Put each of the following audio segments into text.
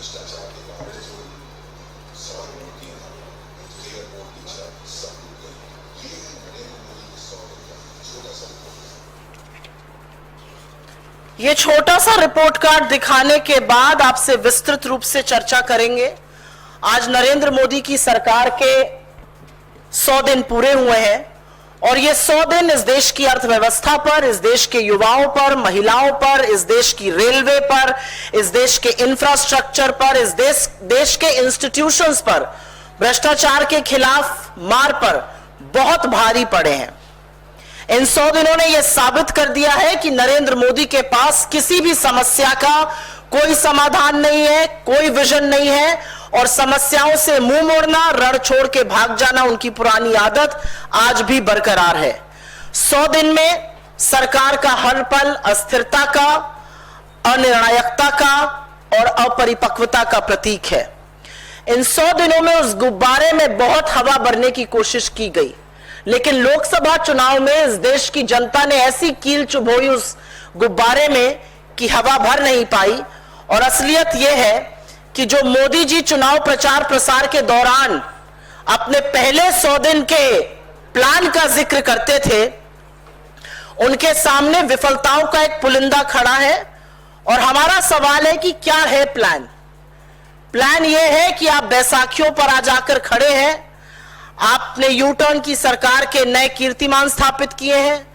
ये छोटा सा रिपोर्ट कार्ड दिखाने के बाद आपसे विस्तृत रूप से चर्चा करेंगे। आज नरेंद्र मोदी की सरकार के 100 दिन पूरे हुए हैं और ये 100 दिन इस देश की अर्थव्यवस्था पर, इस देश के युवाओं पर, महिलाओं पर, इस देश की रेलवे पर, इस देश के इंफ्रास्ट्रक्चर पर, इस देश के इंस्टीट्यूशंस पर, भ्रष्टाचार के खिलाफ मार पर बहुत भारी पड़े हैं। इन 100 दिनों ने यह साबित कर दिया है कि नरेंद्र मोदी के पास किसी भी समस्या का कोई समाधान नहीं है, कोई विजन नहीं है और समस्याओं से मुंह मोड़ना, रण छोड़ के भाग जाना उनकी पुरानी आदत आज भी बरकरार है। 100 दिन में सरकार का हर पल अस्थिरता का, अनिर्णायकता का और अपरिपक्वता का प्रतीक है। इन 100 दिनों में उस गुब्बारे में बहुत हवा भरने की कोशिश की गई, लेकिन लोकसभा चुनाव में इस देश की जनता ने ऐसी कील चुभोई उस गुब्बारे में कि हवा भर नहीं पाई। और असलियत यह है कि जो मोदी जी चुनाव प्रचार प्रसार के दौरान अपने पहले 100 दिन के प्लान का जिक्र करते थे, उनके सामने विफलताओं का एक पुलिंदा खड़ा है। और हमारा सवाल है कि क्या है प्लान? प्लान यह है कि आप बैसाखियों पर आ जाकर खड़े हैं, आपने यू टर्न की सरकार के नए कीर्तिमान स्थापित किए हैं,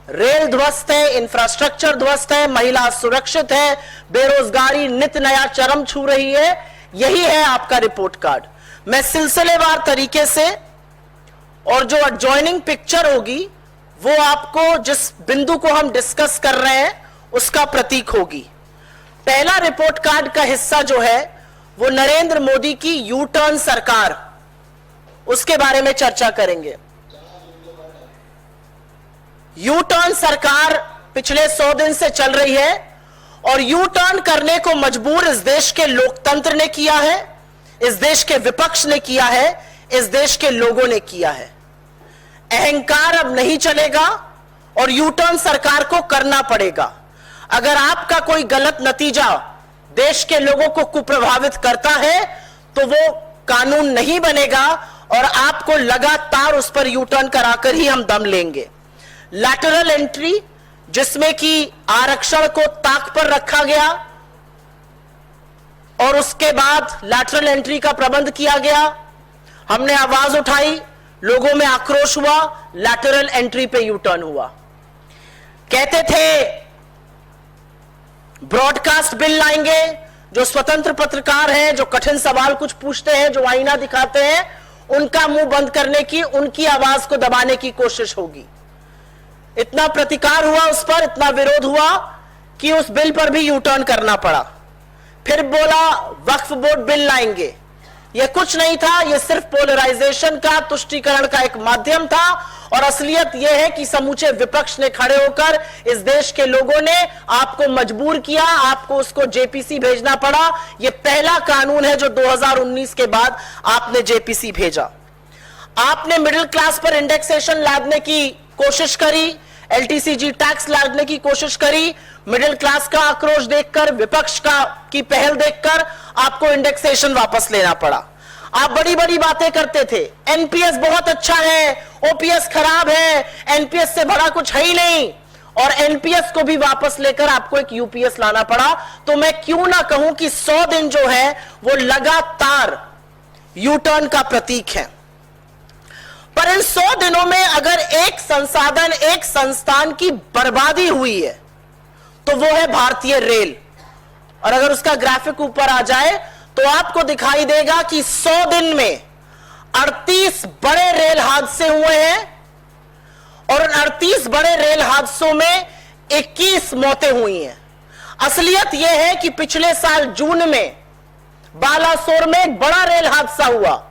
रेल ध्वस्त है, इंफ्रास्ट्रक्चर ध्वस्त है, महिला सुरक्षित है, बेरोजगारी नित नया चरम छू रही है। यही है आपका रिपोर्ट कार्ड। मैं सिलसिलेवार तरीके से, और जो एडजॉइनिंग पिक्चर होगी वो आपको जिस बिंदु को हम डिस्कस कर रहे हैं उसका प्रतीक होगी। पहला रिपोर्ट कार्ड का हिस्सा जो है वो नरेंद्र मोदी की यू टर्न सरकार, उसके बारे में चर्चा करेंगे। यू टर्न सरकार पिछले 100 दिन से चल रही है और यू टर्न करने को मजबूर इस देश के लोकतंत्र ने किया है, इस देश के विपक्ष ने किया है, इस देश के लोगों ने किया है। अहंकार अब नहीं चलेगा और यू टर्न सरकार को करना पड़ेगा। अगर आपका कोई गलत नतीजा देश के लोगों को कुप्रभावित करता है तो वो कानून नहीं बनेगा और आपको लगातार उस पर यू टर्न कराकर ही हम दम लेंगे। लैटरल एंट्री, जिसमें कि आरक्षण को ताक पर रखा गया और उसके बाद लैटरल एंट्री का प्रबंध किया गया, हमने आवाज उठाई, लोगों में आक्रोश हुआ, लैटरल एंट्री पे यू टर्न हुआ। कहते थे ब्रॉडकास्ट बिल लाएंगे, जो स्वतंत्र पत्रकार हैं, जो कठिन सवाल कुछ पूछते हैं, जो आईना दिखाते हैं, उनका मुंह बंद करने की, उनकी आवाज को दबाने की कोशिश होगी। इतना प्रतिकार हुआ उस पर, इतना विरोध हुआ कि उस बिल पर भी यू टर्न करना पड़ा। फिर बोला वक्फ बोर्ड बिल लाएंगे। यह कुछ नहीं था, यह सिर्फ पोलराइजेशन का, तुष्टीकरण का एक माध्यम था। और असलियत यह है कि समूचे विपक्ष ने खड़े होकर इस देश के लोगों ने आपको मजबूर किया, आपको उसको जेपीसी भेजना पड़ा। यह पहला कानून है जो 2019 के बाद आपने जेपीसी भेजा। आपने मिडिल क्लास पर इंडेक्सेशन लादने की कोशिश करी, एलटीसीजी टैक्स लादने की कोशिश करी। मिडिल क्लास का आक्रोश देखकर, विपक्ष की पहल देखकर आपको इंडेक्सेशन वापस लेना पड़ा। आप बड़ी बड़ी बातें करते थे, एनपीएस बहुत अच्छा है, ओपीएस खराब है, एनपीएस से बड़ा कुछ है ही नहीं, और एनपीएस को भी वापस लेकर आपको एक यूपीएस लाना पड़ा। तो मैं क्यों ना कहूं कि 100 दिन जो है वो लगातार यू टर्न का प्रतीक है। पर इन 100 दिनों में अगर एक संसाधन, एक संस्थान की बर्बादी हुई है तो वो है भारतीय रेल। और अगर उसका ग्राफिक ऊपर आ जाए तो आपको दिखाई देगा कि 100 दिन में 38 बड़े रेल हादसे हुए हैं और उन 38 बड़े रेल हादसों में 21 मौतें हुई हैं। असलियत यह है कि पिछले साल जून में बालासोर में एक बड़ा रेल हादसा हुआ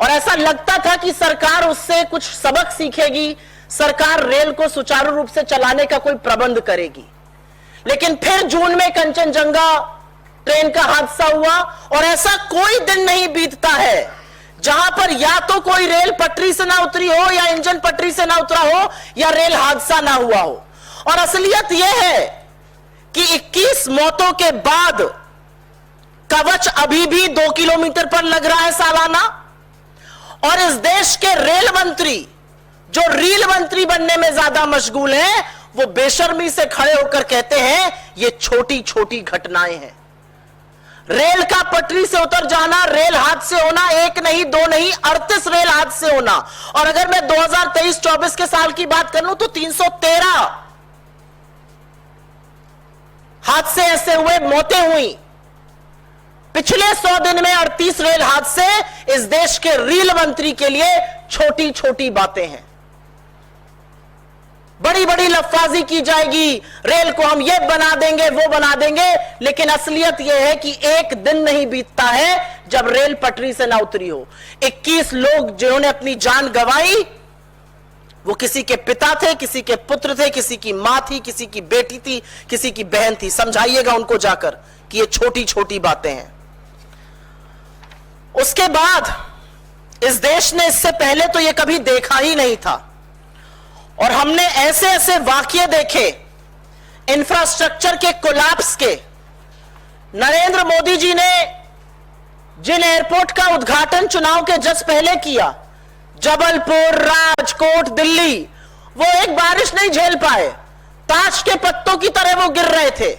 और ऐसा लगता था कि सरकार उससे कुछ सबक सीखेगी, सरकार रेल को सुचारू रूप से चलाने का कोई प्रबंध करेगी। लेकिन फिर जून में कंचनजंगा ट्रेन का हादसा हुआ और ऐसा कोई दिन नहीं बीतता है जहां पर या तो कोई रेल पटरी से ना उतरी हो, या इंजन पटरी से ना उतरा हो, या रेल हादसा ना हुआ हो। और असलियत यह है कि 21 मौतों के बाद कवच अभी भी 2 किलोमीटर पर लग रहा है सालाना, और इस देश के रेल मंत्री जो रील मंत्री बनने में ज्यादा मशगूल हैं, वो बेशर्मी से खड़े होकर कहते हैं ये छोटी छोटी घटनाएं हैं। रेल का पटरी से उतर जाना, रेल हादसे होना, 1 नहीं 2 नहीं 38 रेल हादसे होना, और अगर मैं 2023-24 के साल की बात करूं तो 313 हादसे ऐसे हुए, मौतें हुई। पिछले 100 दिन में 38 रेल हादसे इस देश के रेल मंत्री के लिए छोटी छोटी बातें हैं। बड़ी बड़ी लफ्फाजी की जाएगी, रेल को हम ये बना देंगे वो बना देंगे, लेकिन असलियत यह है कि एक दिन नहीं बीतता है जब रेल पटरी से ना उतरी हो। 21 लोग जिन्होंने अपनी जान गंवाई, वो किसी के पिता थे, किसी के पुत्र थे, किसी की मां थी, किसी की बेटी थी, किसी की बहन थी। समझाइएगा उनको जाकर कि ये छोटी छोटी बातें हैं। उसके बाद इस देश ने इससे पहले तो ये कभी देखा ही नहीं था, और हमने ऐसे ऐसे वाकये देखे इंफ्रास्ट्रक्चर के कोलैप्स के। नरेंद्र मोदी जी ने जिन एयरपोर्ट का उद्घाटन चुनाव के जस्ट पहले किया, जबलपुर, राजकोट, दिल्ली, वो एक बारिश नहीं झेल पाए, ताश के पत्तों की तरह वो गिर रहे थे।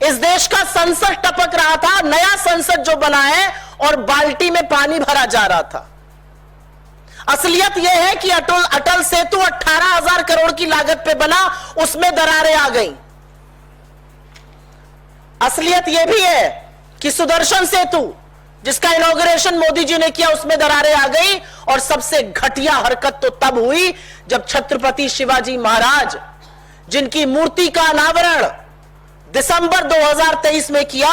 इस देश का संसद टपक रहा था, नया संसद जो बना है, और बाल्टी में पानी भरा जा रहा था। असलियत यह है कि अटल सेतु 18,000 करोड़ की लागत पे बना, उसमें दरारें आ गई। असलियत यह भी है कि सुदर्शन सेतु जिसका इनॉग्रेशन मोदी जी ने किया, उसमें दरारें आ गई। और सबसे घटिया हरकत तो तब हुई जब छत्रपति शिवाजी महाराज, जिनकी मूर्ति का अनावरण दिसंबर 2023 में किया,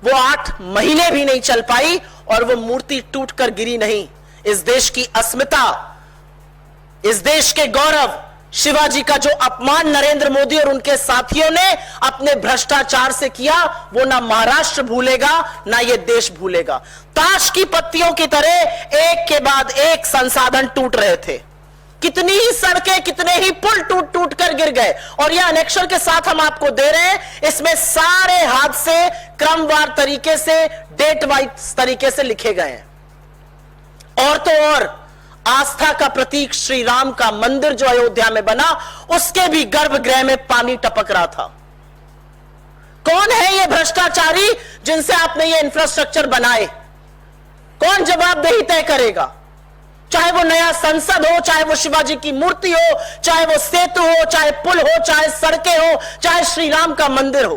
वो 8 महीने भी नहीं चल पाई और वो मूर्ति टूटकर गिरी नहीं। इस देश की अस्मिता, इस देश के गौरव, शिवाजी का जो अपमान नरेंद्र मोदी और उनके साथियों ने अपने भ्रष्टाचार से किया, वो ना महाराष्ट्र भूलेगा ना ये देश भूलेगा। ताश की पत्तियों की तरह एक के बाद एक संसाधन टूट रहे थे। कितनी ही सड़कें, कितने ही पुल टूट टूट कर गिर गए, और यह अनेक्शन के साथ हम आपको दे रहे हैं। इसमें सारे हादसे क्रमवार तरीके से, डेट वाइज तरीके से लिखे गए हैं। और तो और आस्था का प्रतीक श्री राम का मंदिर जो अयोध्या में बना, उसके भी गर्भगृह में पानी टपक रहा था। कौन है ये भ्रष्टाचारी जिनसे आपने ये इंफ्रास्ट्रक्चर बनाए? कौन जवाबदेही तय करेगा? चाहे वो नया संसद हो, चाहे वो शिवाजी की मूर्ति हो, चाहे वो सेतु हो, चाहे पुल हो, चाहे सड़कें हो, चाहे श्री राम का मंदिर हो।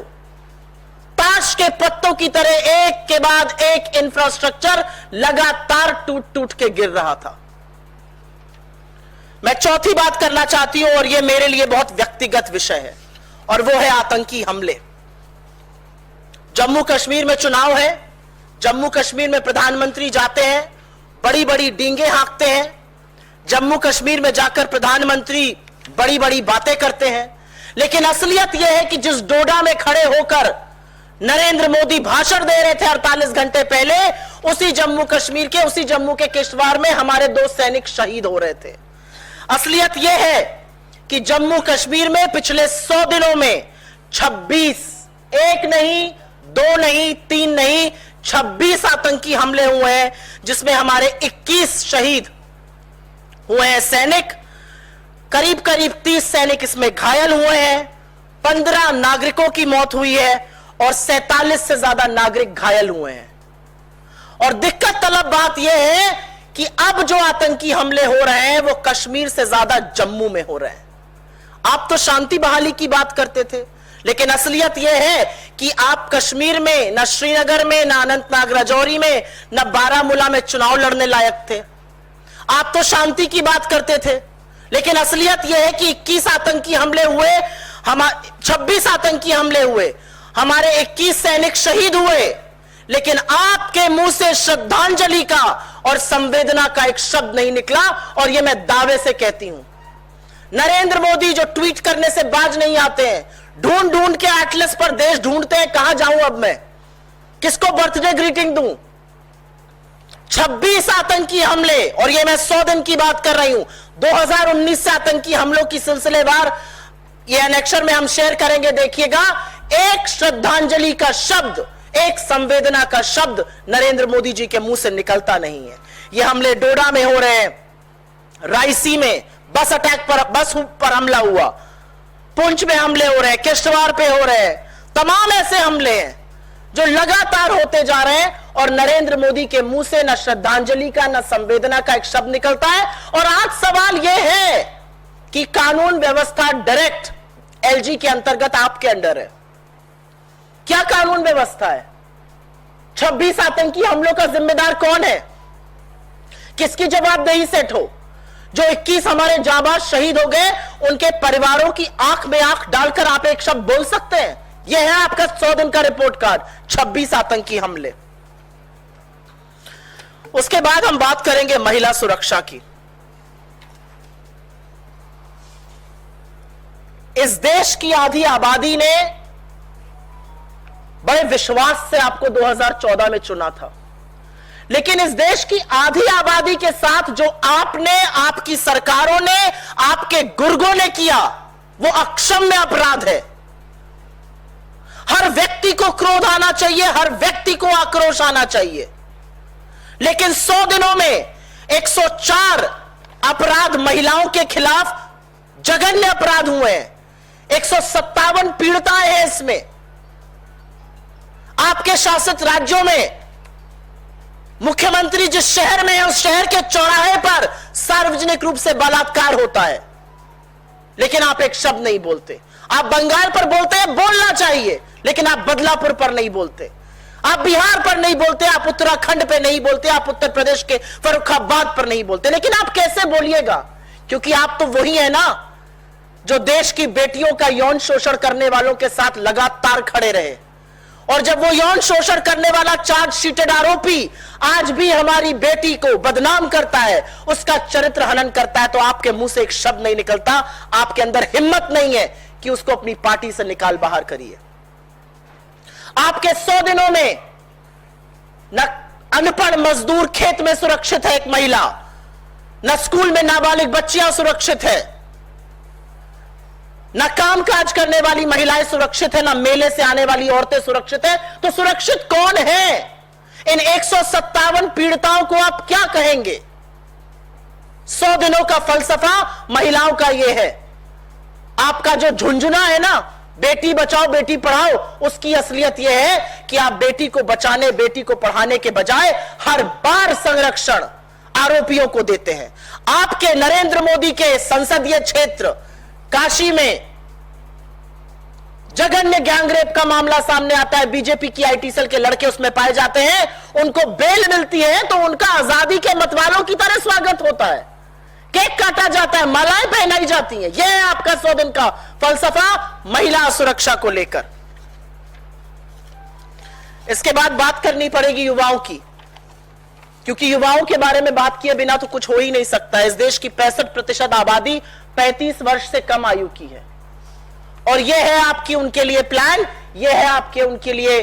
ताश के पत्तों की तरह एक के बाद एक इंफ्रास्ट्रक्चर लगातार टूट टूट के गिर रहा था। मैं चौथी बात करना चाहती हूं, और यह मेरे लिए बहुत व्यक्तिगत विषय है, और वो है आतंकी हमले। जम्मू कश्मीर में चुनाव है, जम्मू कश्मीर में प्रधानमंत्री जाते हैं, बड़ी बड़ी डींगे हाँकते हैं। जम्मू कश्मीर में जाकर प्रधानमंत्री बड़ी बड़ी बातें करते हैं, लेकिन असलियत यह है कि जिस डोडा में खड़े होकर नरेंद्र मोदी भाषण दे रहे थे 48 घंटे पहले, उसी जम्मू कश्मीर के, उसी जम्मू के किश्तवाड़ में हमारे 2 सैनिक शहीद हो रहे थे। असलियत यह है कि जम्मू कश्मीर में पिछले 100 दिनों में 26, 1 नहीं 2 नहीं 3 नहीं 26 आतंकी हमले हुए हैं, जिसमें हमारे 21 शहीद हुए हैं सैनिक, करीब करीब 30 सैनिक इसमें घायल हुए हैं, 15 नागरिकों की मौत हुई है, और 47 से ज्यादा नागरिक घायल हुए हैं। और दिक्कत तलब बात यह है कि अब जो आतंकी हमले हो रहे हैं वो कश्मीर से ज्यादा जम्मू में हो रहे हैं। आप तो शांति बहाली की बात करते थे, लेकिन असलियत यह है कि आप कश्मीर में, न श्रीनगर में, न अनंतनाग राजौरी में, न बारामूला में चुनाव लड़ने लायक थे। आप तो शांति की बात करते थे, लेकिन असलियत यह है कि 21 आतंकी हमले हुए, 26 आतंकी हमले हुए, हमारे 21 सैनिक शहीद हुए, लेकिन आपके मुंह से श्रद्धांजलि का और संवेदना का एक शब्द नहीं निकला। और यह मैं दावे से कहती हूं, नरेंद्र मोदी जो ट्वीट करने से बाज नहीं आते हैं, ढूंढ ढूंढ के एटलस पर देश ढूंढते हैं, कहां जाऊं अब मैं, किसको बर्थडे ग्रीटिंग दूं। 26 आतंकी हमले, और यह मैं 100 दिन की बात कर रही हूं। 2019 से आतंकी हमलों की सिलसिलेवार ये एनेक्शन में हम शेयर करेंगे, देखिएगा। एक श्रद्धांजलि का शब्द, एक संवेदना का शब्द नरेंद्र मोदी जी के मुंह से निकलता नहीं है। ये हमले डोडा में हो रहे हैं, रायसी में बस पर हमला हुआ, पुंछ में हमले हो रहे हैं, किश्तवाड़ पे हो रहे हैं, तमाम ऐसे हमले हैं जो लगातार होते जा रहे हैं और नरेंद्र मोदी के मुंह से न श्रद्धांजलि का न संवेदना का एक शब्द निकलता है। और आज सवाल यह है कि कानून व्यवस्था डायरेक्ट एलजी के अंतर्गत आपके अंडर है। क्या कानून व्यवस्था है? 26 आतंकी हमलों का जिम्मेदार कौन है? किसकी जवाबदेही सेट हो? जो 21 हमारे जाबाज शहीद हो गए, उनके परिवारों की आंख में आंख डालकर आप एक शब्द बोल सकते हैं? यह है आपका 100 दिन का रिपोर्ट कार्ड, 26 आतंकी हमले। उसके बाद हम बात करेंगे महिला सुरक्षा की। इस देश की आधी आबादी ने बड़े विश्वास से आपको 2014 में चुना था, लेकिन इस देश की आधी आबादी के साथ जो आपने, आपकी सरकारों ने, आपके गुर्गों ने किया, वो अक्षम्य अपराध है। हर व्यक्ति को क्रोध आना चाहिए, हर व्यक्ति को आक्रोश आना चाहिए, लेकिन 100 दिनों में 104 अपराध महिलाओं के खिलाफ जघन्य अपराध हुए हैं, 157 पीड़िताएं हैं इसमें। आपके शासित राज्यों में मुख्यमंत्री जिस शहर में है, उस शहर के चौराहे पर सार्वजनिक रूप से बलात्कार होता है, लेकिन आप एक शब्द नहीं बोलते। आप बंगाल पर बोलते हैं, बोलना चाहिए, लेकिन आप बदलापुर पर नहीं बोलते, आप बिहार पर नहीं बोलते, आप उत्तराखंड पर नहीं बोलते, आप उत्तर प्रदेश के फर्रुखाबाद पर नहीं बोलते। लेकिन आप कैसे बोलिएगा? क्योंकि आप तो वही है ना जो देश की बेटियों का यौन शोषण करने वालों के साथ लगातार खड़े रहे। और जब वो यौन शोषण करने वाला चार्जशीटेड आरोपी आज भी हमारी बेटी को बदनाम करता है, उसका चरित्र हनन करता है, तो आपके मुंह से एक शब्द नहीं निकलता। आपके अंदर हिम्मत नहीं है कि उसको अपनी पार्टी से निकाल बाहर करिए। आपके 100 दिनों में न अनपढ़ मजदूर खेत में सुरक्षित है एक महिला, न स्कूल में नाबालिग बच्चियां सुरक्षित है, न कामकाज करने वाली महिलाएं सुरक्षित है, न मेले से आने वाली औरतें सुरक्षित है। तो सुरक्षित कौन है? इन 157 पीड़िताओं को आप क्या कहेंगे? 100 दिनों का फलसफा महिलाओं का यह है। आपका जो झुंझुना है ना, बेटी बचाओ बेटी पढ़ाओ, उसकी असलियत यह है कि आप बेटी को बचाने, बेटी को पढ़ाने के बजाय हर बार संरक्षण आरोपियों को देते हैं। आपके नरेंद्र मोदी के संसदीय क्षेत्र काशी में जघन्य गैंगरेप का मामला सामने आता है, बीजेपी की आईटी सेल के लड़के उसमें पाए जाते हैं, उनको बेल मिलती है तो उनका आजादी के मतवालों की तरह स्वागत होता है, केक काटा जाता है, मालाएं पहनाई जाती हैं। यह है आपका 100 दिन का फलसफा महिला सुरक्षा को लेकर। इसके बाद बात करनी पड़ेगी युवाओं की, क्योंकि युवाओं के बारे में बात किए बिना तो कुछ हो ही नहीं सकता। इस देश की 65% आबादी 35 वर्ष से कम आयु की है, और यह है आपकी उनके लिए प्लान, यह है आपके उनके लिए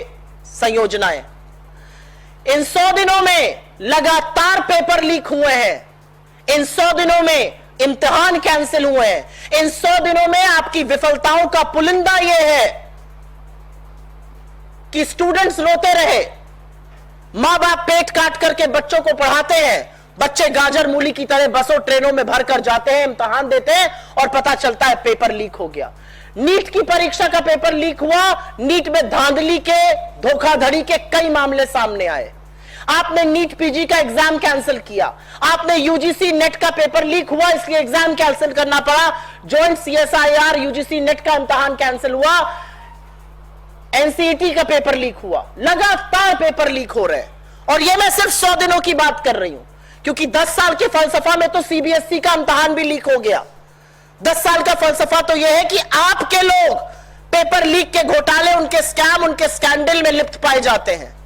संयोजनाएं। इन 100 दिनों में लगातार पेपर लीक हुए हैं, इन 100 दिनों में इम्तिहान कैंसिल हुए हैं, इन 100 दिनों में आपकी विफलताओं का पुलिंदा यह है कि स्टूडेंट्स रोते रहे, मां बाप पेट काट करके बच्चों को पढ़ाते हैं, बच्चे गाजर मूली की तरह बसों ट्रेनों में भरकर जाते हैं, इम्तिहान देते हैं और पता चलता है पेपर लीक हो गया। नीट की परीक्षा का पेपर लीक हुआ, नीट में धांधली के, धोखाधड़ी के कई मामले सामने आए। आपने नीट पीजी का एग्जाम कैंसिल किया, आपने यूजीसी नेट का पेपर लीक हुआ इसलिए एग्जाम कैंसिल करना पड़ा, ज्वाइंट सीएसआईआर यूजीसी नेट का इम्तिहान कैंसिल हुआ, एनसीईटी का पेपर लीक हुआ, लगातार पेपर लीक हो रहे हैं। और यह मैं सिर्फ 100 दिनों की बात कर रही हूं, क्योंकि 10 साल के फलसफा में तो सीबीएसई का इम्तिहान भी लीक हो गया। 10 साल का फलसफा तो यह है कि आपके लोग पेपर लीक के घोटाले, उनके स्कैम, उनके स्कैंडल में लिप्त पाए जाते हैं।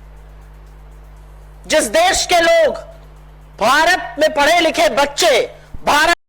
जिस देश के लोग, भारत में पढ़े लिखे बच्चे भारत